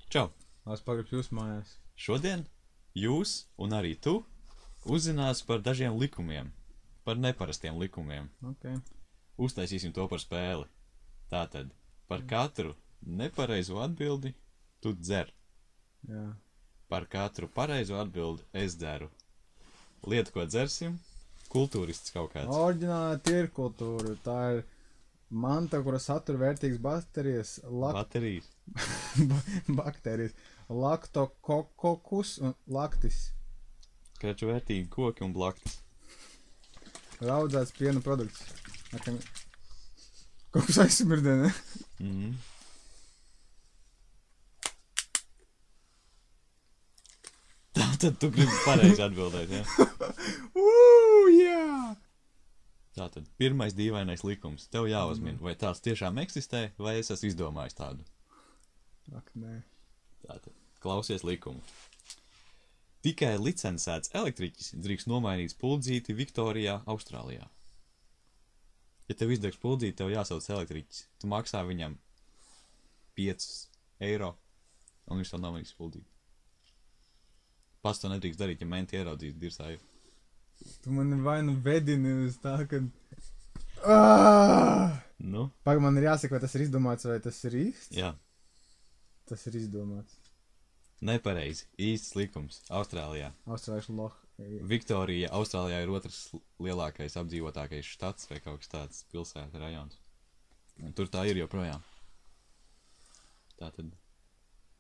Čau! Es pagribu jūs mājās. Šodien jūs un arī tu uzzinās par dažiem likumiem, par neparastiem likumiem. Ok. Uztaisīsim to par spēli. Tātad, par katru nepareizo atbildi tu dzer. Jā. Par katru pareizo atbildi es dzeru. Lieta, ko dzersim, kultūrists kaut kāds. Oriģinālā tirkultūra. Tā ir manta, kura satur vērtīgas baterijas, Baterijas. baktērijas, laktokokus un laktis. Kraču vērtīgi koki un blaktis. Raudzēts piena produkts. Kaut kas aizsmirdē, ne? Mhm. Tātad tu gribi pareizi atbildēt, ja? Jā! Tātad, pirmais dīvainais likums. Tev jāuzmina, vai tāds tiešām eksistē, vai es esmu izdomājis tādu. Ak, nē. Tātad, klausies likumu. Tikai licencēts elektriķis drīkst nomainīt spuldzīti Viktorijā, Austrālijā. Ja tev izdegs spuldzīti, tev jāsauc elektriķis. Tu maksā viņam 5 eiro, un viņš tev nomainīs spuldzīti. Pats to nedrīkst darīt, ja menti ieraudzīs dirsāju. Tu mani vai nu vedini uz tā, ka... Nu? Pagaid, man ir jāsaka, vai tas ir izdomāts, vai tas ir īsts? Jā. Tas ir izdomāts. Nepareizi. Īsts likums. Austrālijā. Austrāliešu loh. Viktorija, Austrālijā ir otrs lielākais apdzīvotākais štats vai kaut kas tāds pilsēta rajons. Un tur tā ir joprojām. Tātad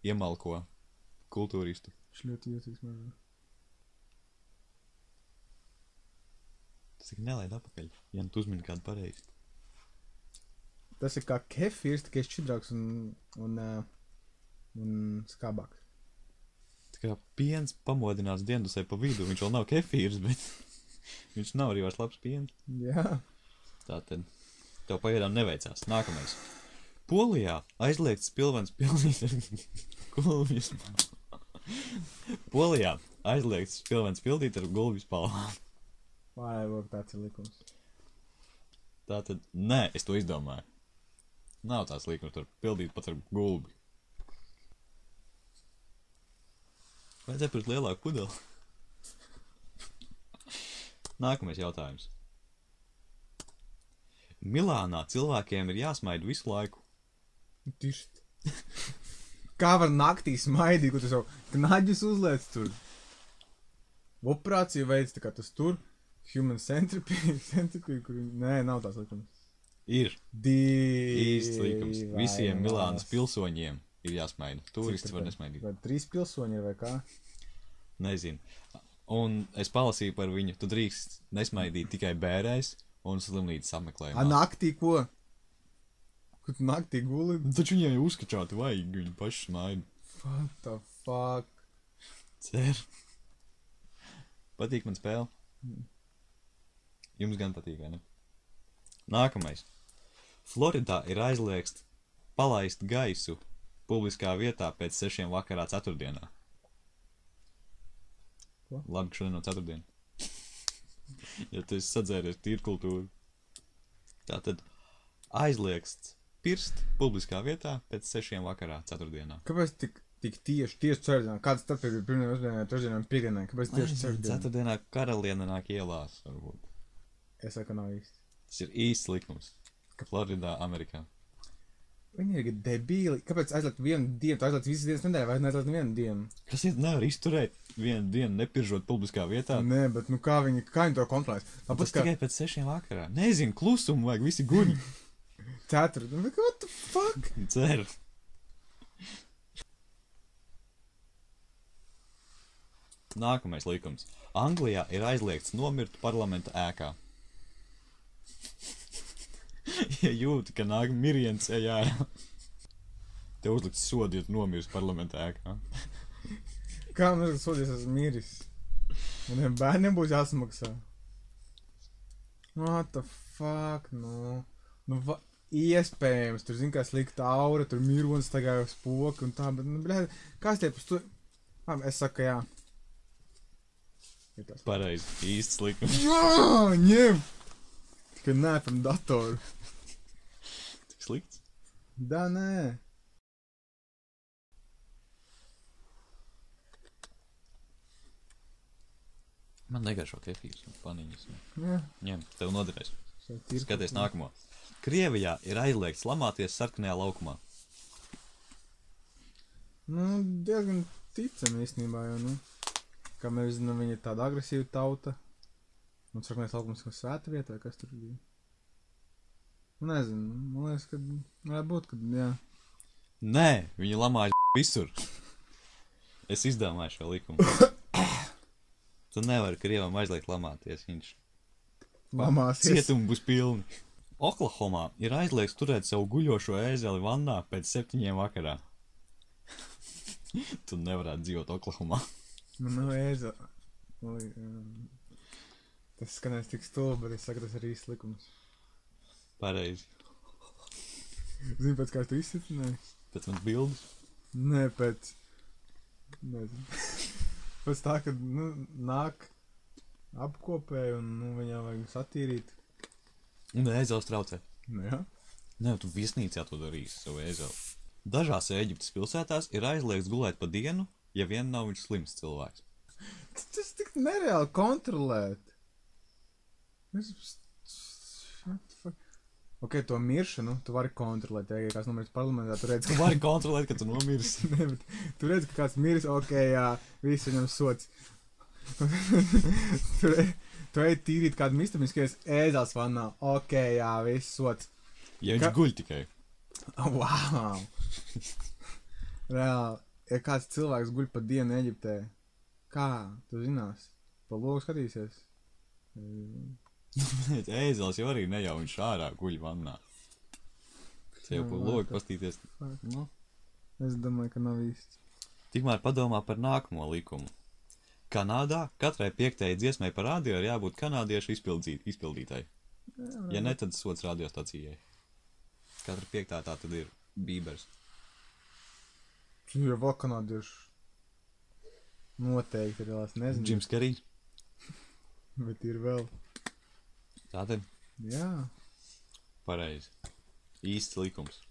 iemalko kultūristu. Viņš ļoti jūtīgs mazā. Tas ir nelaid apakaļ, ja tu uzmini kādu pareizi. Tas ir kā kefīrs, tikai šķidrāks un skābāks. Tā kā piens pamodinās diendusē pa vidu, viņš vēl nav kefīrs, bet viņš nav arī vairs labs piens. Jā. Tātad, tev pagaidām neveicās. Nākamais. Polijā aizliegts spilvens pildīt ar gulbjas Polijā aizliegts spilvens pildīt ar gulbjas palvām. Vai, lūk, tāds ir likums. Tātad, nē, es to izdomāju. Nav tāds likums, tur pildīt pat ar gulbi. Vajadzēja pirkt lielāku pudeli. Nākamais jautājums. Milānā cilvēkiem ir jāsmaida visu laiku. Tieši. Kā var naktī smaidīt, ko tu savu knaģus uzliec tur? Operāciju veids, tā kā tas tur. Human centipede, kur... Nē, nav tās likums. Ir. Īsts likums. Visiem Milānas pilsoņiem ir jāsmaida. Turists var nesmaidīt. Vai 3 pilsoņi vai kā? Nezinu. Un es palasīju par viņu. Tu drīkst nesmaidīt tikai bērēs un slimnīcas apmeklējumā. A naktī ko? Kur tu naktī guli? Taču viņiem jau uzskačāti vajag, viņi paši smaida. What the fuck? Cer. Patīk man spēle? Jums gan patīk, vai ne? Nākamais. Floridā ir aizliegts palaist gaisu publiskā vietā pēc 6 vakarā ceturtdienā. Ko? Labi, ka šodien no ceturtdiena. Ja tu esi sadzēries tīrkultūru. Tātad aizliegts pirst publiskā vietā pēc 6 vakarā ceturtdienā. Kāpēc tik tieši ceturtdienā? Kāds starpība ir pirmajā uzdienā, trešdienā un piekdienā? Kāpēc tieši ceturtdienā? Ceturtdienā karaliene nāk ielās, varbūt. Es saku, nav īsti. Tas ir īsts likums. Floridā, Amerikā. Viņi ir debīli. Kāpēc aizliegt vienu dienu? Tu aizliegt visas dienas nedēļā vai neaizliegt vienu dienu? Kas ir nevar izturēt vienu dienu nepiržot publiskā vietā? Nē, bet nu kā viņi to kontrolēs? Tas tikai pēc 6 vakarā. Nezinu, klusumu vajag, visi guļ. Ceturtdienā. What the fuck? Cer. Nākamais likums. Anglijā ir aizliegts nomirt parlamenta ēkā. Ja jūti, ka nāk miriens ejā, te uzliks sodi, ja tu nomirsi parlamenta ēkā. Kā mēs sodies esmu miris? Maniem bērniem būs jāsamaksā. What the fuck, no? Iespējams, tur zin kā slikta aura, tur mironis tagad uz poku un tā, bet, nu, bļēd, kāds tie pus tu... Es saku, jā. Pareizi, īsts likums. Jā, ņem! Tikai nē, tam datoru. Tik slikts? Da, nē. Man negaršo kefīrs un paniņas. Jā. Ņem, tev noderēs. Šeit ir. Skaties nākamo. Krievijā ir aizliegts lamāties sarkanajā laukumā. Nu, diezgan ticam īstenībā, jo, nu, kā mēs zinām, viņi ir tāda agresīva tauta. Un sarkanais laukums kā svēta vieta, vai kas tur bija? Nu, nezinu, man liekas, ka varētu būt, kad, jā. Nē, viņi lamājas visur. Es izdomāju šo likumu. Tu nevari Krievam aizliegt lamāties, viņš Lamāsies. cietumi būs pilni. Oklahomā ir aizliegts turēt savu guļošo ēzeli vannā pēc 7 vakarā. Tu nevarētu dzīvot Oklahomā. Man nav ēza. Tas skanēs tik stulbi, bet es saku, tas ir īsts likums. Pareizi. Zini, pēc kā tu izsitināji? Pēc man bildes. Nē, pēc... Nezinu. Pēc tā, kad, nu, nāk apkopēji un, nu, viņām vajag satīrīt. Un ēzeles traucē. Nu, jā. Nē, tu viesnīcā to darīsi, savu ēzeli. Dažās Ēģiptes pilsētās ir aizliegts gulēt pa dienu, ja vien nav viņš slims cilvēks. Tas tik nereāli kontrolēt. Ok, to miršanu tu vari kontrolēt, ja kāds nomirs parlamentā, tu redz, Tu vari kontrolēt, ka tu nomirsi. Ne, bet tu redz, ka kāds miris, ok, jā, viss viņam sots. Tu ej tīrīt kādu mistabiskaties ēzels vannā, ok, jā, viss sots. Ja viņš guļ tikai. Wow! Reāli, ja kāds cilvēks guļ pa dienu Eģiptē, kā, tu zinās, pa logu skatīsies? Ēzeles jau arī nejau, viņš ārā guļ vannā. Sev pa logu pastīties. Nu. Es domāju, ka nav īsti. Tikmēr padomā par nākamo likumu. Kanādā katrai 5. dziesmai par radio ir jābūt kanādiešu izpildītai. Ja ne, tad sots radiostacijai. Katra 5. tā tad ir Bībers. Ir vēl kanādiešu. Noteikti ir vēl, es nezinu. Džims Kerry. Bet ir vēl. Tātad Jā. pareizi. Īsts likums.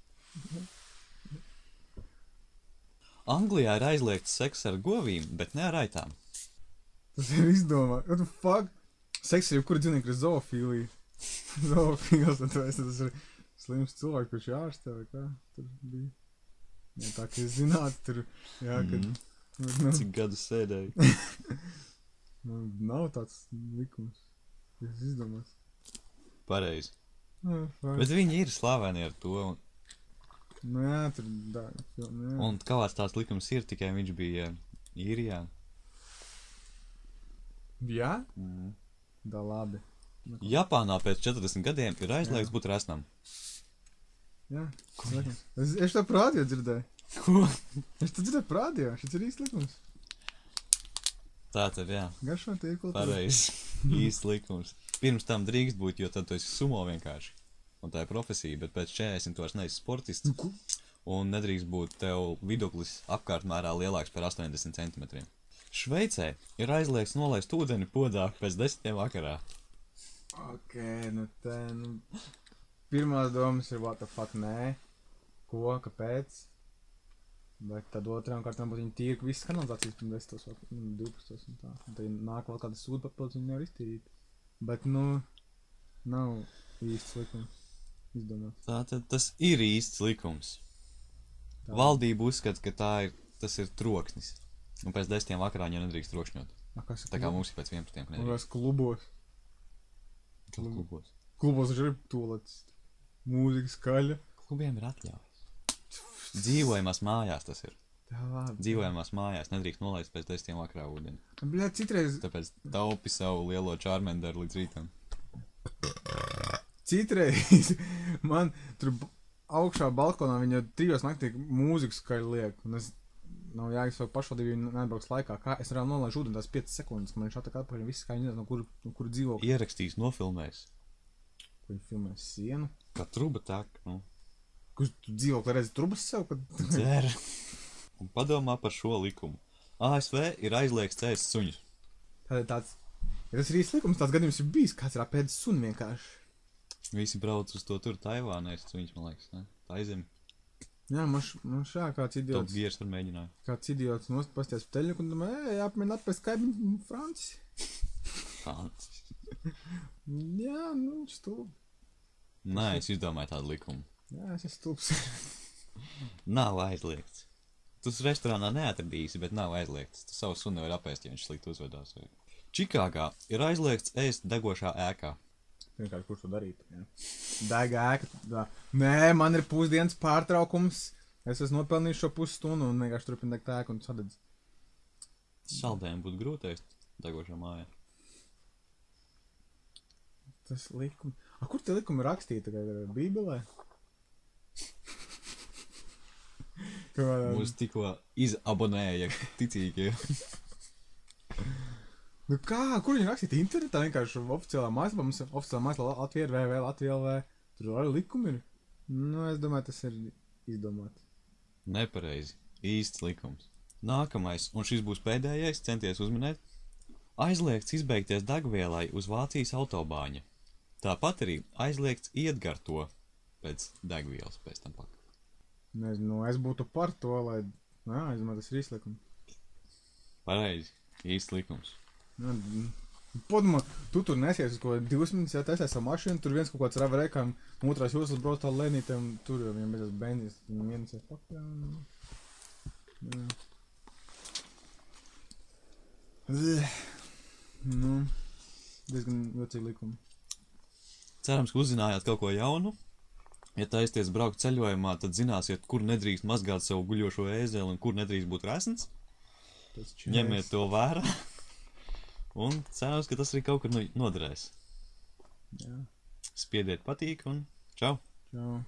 Anglijā ir aizliegts seks ar govīm, bet ne ar aitām. Tas ir izdomā. What the fuck? Seks ir jebkura dzīvnieka ir zoofīlija. Zoofīls, tas ir slims cilvēks, kurš jārastē vai kā. Tur bija. Jā, tā kā es zinātu, tur, jā, kad... Cik gadus sēdēju? Nav tāds likums. Es izdomās. Pareizi. Jā, Bet viņi ir slaveni ar to. Nu jā, tur da, jā. Un kāds tās likums ir, tikai viņš bija īrijā. Jā? Da labi. Japānā pēc 40 gadiem ir aizliegts būt resnam. Jā. Es to prādio dzirdēju. Ko? Es to dzirdēju prādio. Šis ir īsts likums. Tātad, jā. Garšo tie ir kultūra. Pareizi. Īsts likums. Pirms tam drīkst būt, jo tad tu esi sumo vienkārši. Un tā ir profesija, bet pēc 40 tu vairs neesi sportists. Un nedrīkst būt tev viduklis apkārtmērā lielāks par 80 centimetriem. Šveicē ir aizliegts nolaist ūdeni podā pēc 10 vakarā. Ok, nu te, nu... Pirmās domas ir, what the fuck, nē. Ko, kāpēc? Bet tad otrām kārtām būtu viņi tīri, ka visas kanalizācijas pirms 10 vai 12 un tā. Un tad nāk vēl kāda sūda papildus, viņi nevar iztīrīt. Bet, nu, nav īsts likums. Izdomāts. Tātad tas ir īsts likums. Tā. Valdība uzskata, ka tas ir troksnis. Un pēc 10 vakarā jau nedrīkst trokšņot. Kas ir Tā kā mums ir pēc 11, ka Un nedrīkst. kas klubos? Klubos. Klubos ir tolets. Mūzika skaļa. Klubiem ir atļaujas. Dzīvojamās mājās tas ir. Tā labi. Dzīvojamās mājās nedrīkst nolaist pēc 10 vakarā ūdeni. Bļā, citreiz... Tāpēc taupi savu lielo čārmendaru līdz rītam. Citreiz man tur augšā balkonā viņa 3 naktī mūziku skaļi liek. Un es nav jāgas vēl pašvaldību viņa neatbrauks laikā. Kā es varētu nolaižu ūdeni tās 5 sekundes, ka man viņš atāk atpakaļ un viss skaļi nezinu, no kuru dzīvokļu. Ierakstīs, nofilmēs. Ko viņi filmē sienu? Kā truba tak, nu. Kur tu dzīvokli redzi trubas sev, kad... Dzer. Un padomā par šo likumu. ASV ir aizliegts ēst suņus. Tātad tāds... Ja tas ir īsts likums, tāds gadījums ir bijis, kāds ir apēdis suni vienkārši. Visi brauc uz to tur Taivānā ēst suņus, man liekas, ne? Tā aizem. Jā, man šā kāds Top idiots... Gears ar mēģināju. Kāds idiots nost pasties pa teļņuku un domā, jāpamēģina atpēc kaimiņu Franci. Francis. Jā, nu, stulbi. Nē, es izdomāju tādu likumu. Jā, es esmu stulbs. Nav aizliegts. Tu restorānā neatradīsi, bet nav aizliegts. Tu savu sunu nevar apēst, ja viņš slikti uzvedās. Čikāgā ir aizliegts ēst degošā ēkā. Vienkārši, kurš to darīt? Jā. Dega ēka. Tā. Nē, man ir pusdienas pārtraukums. Es esmu nopelnījis šo pusstundu un vienkārši turpinu degt ēku un sadedz. Saldējiem būtu grūti ēst degošā mājā. Tas likumi. Kur tie likumi rakstīti? Bībelē? Mūs tikko izabonēja ticīgie. Nu kā? Kur viņi rakstīti? Internetā vienkārši oficiālā mājaslapā. Mums ir oficiālā mājaslapā Latvija ir VV, Latvija LV. Tur arī likumi ir. Nu, es domāju, tas ir izdomāts. Nepareizi. Īsts likums. Nākamais, un šis būs pēdējais, centies uzminēt. Aizliegts izbeigties degvielai uz Vācijas autobāņa. Tāpat arī aizliegts iet gar to pēc degvielas pēc tam pakaļ. Nezinu, es būtu par to, lai... Jā, es domāju, tas ir izlikums. Pareizi. Īsts likums. Podumā, tu tur nesies uz ko 2 minūtes, ja taisēs savu mašīnu, tur viens kaut kāds rava rekām, otrās jūslas brauc tā lēnītēm, tur jau viņam beidzās benzīs, viņam vienasies pakaļ. Nu, diezgan jocīgi likumi. Cerams, ka uzzinājāt kaut ko jaunu. Ja taisties braukt ceļojumā, tad zināsiet, kur nedrīkst mazgāt savu guļošo ēzeli un kur nedrīkst būt resns. Ņemiet to vērā. Un cerams, ka tas arī kaut kur noderēs. Jā. Spiediet patīk un čau! Čau!